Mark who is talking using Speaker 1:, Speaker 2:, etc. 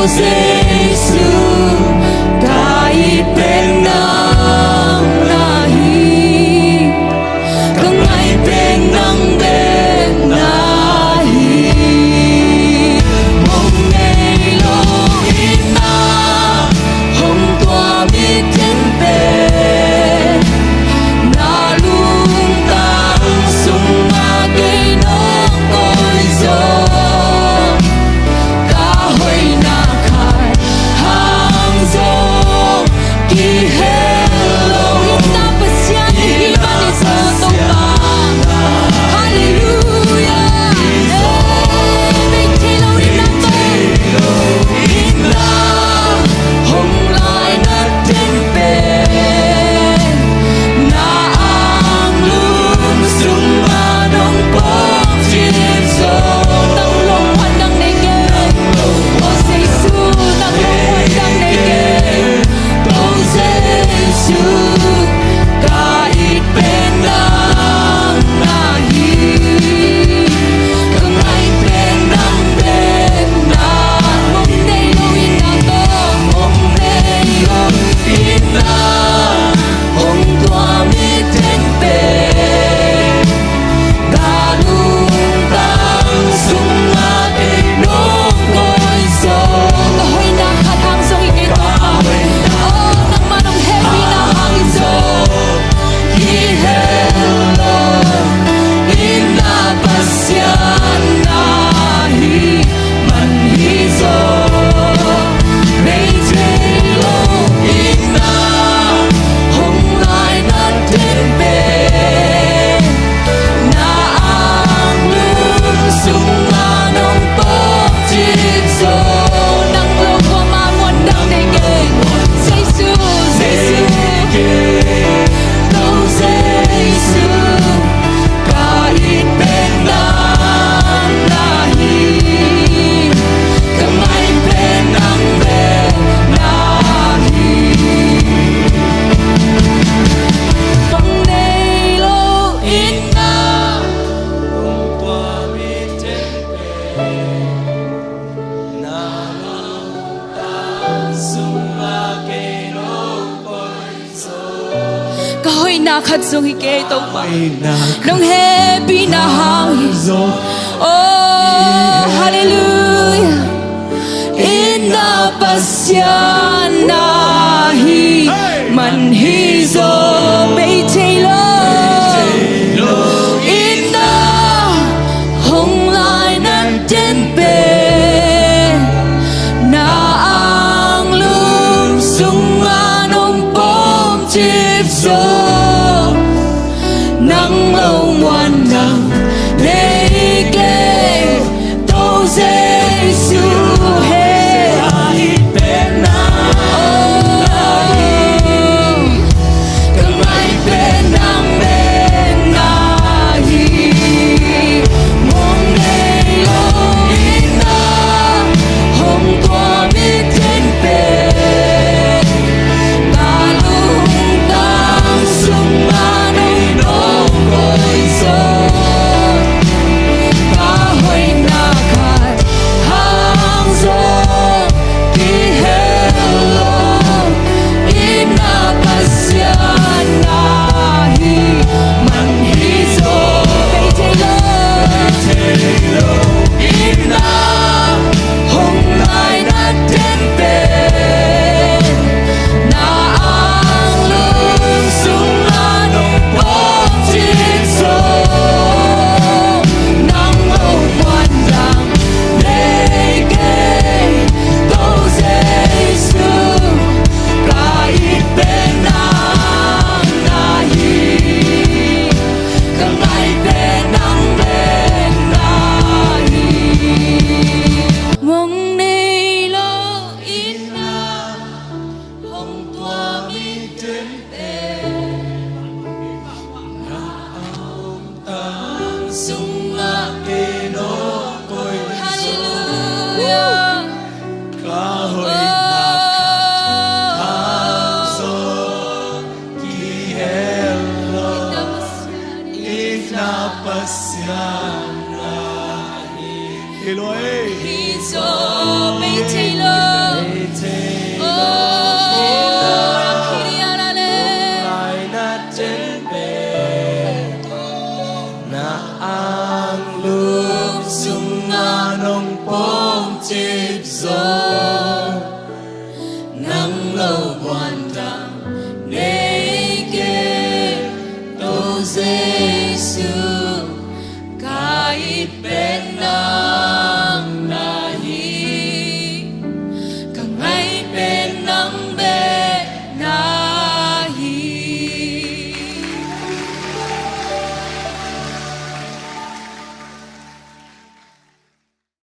Speaker 1: Giêsu kahit benang nahi kangai benang ben nahi mong nay lo ina hong tua mi thiên bề na lung tang sung ma cây nong cội gió ca hoi na khai hang gió kỳ hello ina pasian iman isa tong ba hallelujah mình thi lâu đi năm tông ina hong lai na thiên bề na ang lung sung ma dong bom chim gió nang long hoan đang nay kê ô Giêsu nang long hoan đang nay kê ô Giêsu kahit benang nahi kangai benang ben na mong nay lo ina to mong nay lo ina hong tua mi thiên bề ta lung tang sung ma cây nong cội gió ta hoi na khat hang gió ike to nang manong happy na hang gió ki hello ina pasian nahi man hi gió nay thấy lo ina hong lai na thiên bề na ang lung sung ma nong bom chim gió nang lo qua ma muôn đang nay kê Giêsu đâu Giêsu kahit benang nahi kangai benang ben nahi mong nay lo ina hong tua mi thiên bề na lung tang sung ma cây nong cội gió ka hoi na khat zong ike to ba nong happy na hang oh hallelujah ina pasian nahi man hi zo mei taylor ina hong lai na thiên bề na ang lung sung ma nong bom chim gió nắng lâu ngoan nắng nay kê tô Giêsu kahit benang nahi kangai benang ben nahi mong nay lo ina hong tua mi thiên bề ta lung tang sung ma nong cội gió ca hoi na khai hang gió kỳ hello ina pasian nahi man hi gió mei taylor ina hong lai na thiên bề na ang lung sung ma nong bom chim gió nang lâu ngoan đang nay kê tô Giêsu kahit benang nahi kangai benang ben nahi mong nay lo ina hong tua mi thiên bề na hong tang sung ma cây nong cội hallelujah ca hoi na hang gió ki hello ina pasian nahi Elohe hi gió mei taylor
Speaker 2: 수